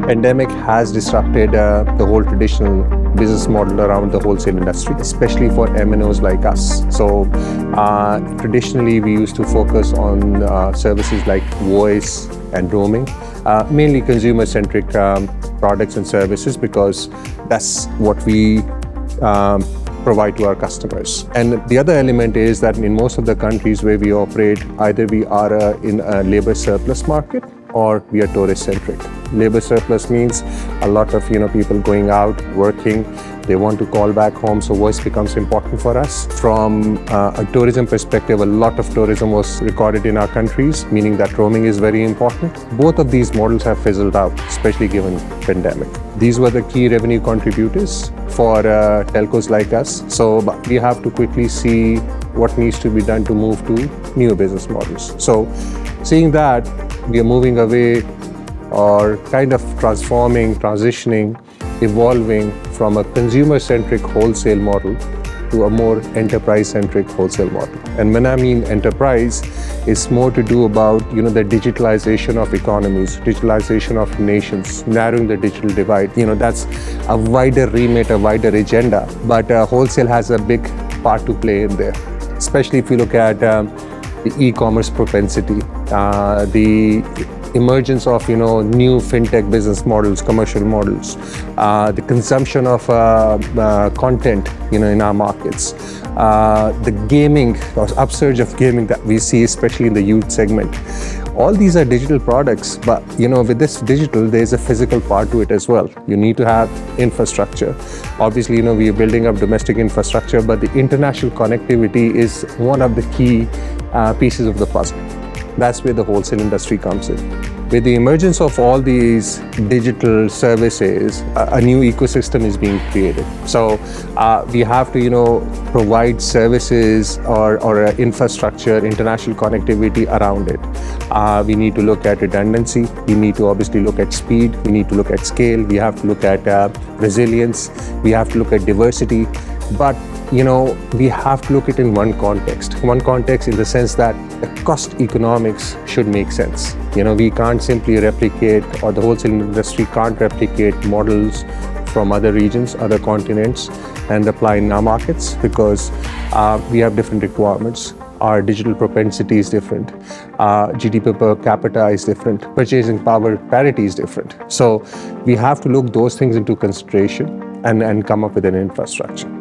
Pandemic has disrupted the whole traditional business model around the wholesale industry, especially for MNOs like us. So traditionally, we used to focus on services like voice and roaming, mainly consumer-centric products and services, because that's what we provide to our customers. And the other element is that in most of the countries where we operate, either we are in a labor surplus market or we are tourist-centric. Labor surplus means a lot of people going out, working, they want to call back home, so voice becomes important for us. From a tourism perspective, a lot of tourism was recorded in our countries, meaning that roaming is very important. Both of these models have fizzled out, especially given pandemic. These were the key revenue contributors for telcos like us. So we have to quickly see what needs to be done to move to new business models. So seeing that, we are moving away or kind of transitioning, evolving from a consumer-centric wholesale model to a more enterprise-centric wholesale model. And when I mean enterprise, it's more to do about the digitalization of economies, digitalization of nations, narrowing the digital divide. That's a wider remit, a wider agenda, but wholesale has a big part to play in there, especially if you look at the e-commerce propensity, the emergence of new fintech business models, commercial models, the consumption of content in our markets, the gaming or upsurge of gaming that we see, especially in the youth segment. All these are digital products, but with this digital, there's a physical part to it as well. You need to have infrastructure. Obviously, we are building up domestic infrastructure, but the international connectivity is one of the key pieces of the puzzle. That's where the wholesale industry comes in. With the emergence of all these digital services, a new ecosystem is being created. So we have to, provide services or infrastructure, international connectivity around it. We need to look at redundancy. We need to obviously look at speed. We need to look at scale. We have to look at resilience. We have to look at diversity. But we have to look at it in one context in the sense that the cost economics should make sense. We can't simply replicate, or the wholesale industry can't replicate models from other regions, other continents, and apply in our markets, because we have different requirements. Our digital propensity is different. GDP per capita is different. Purchasing power parity is different. So we have to look those things into consideration and come up with an infrastructure.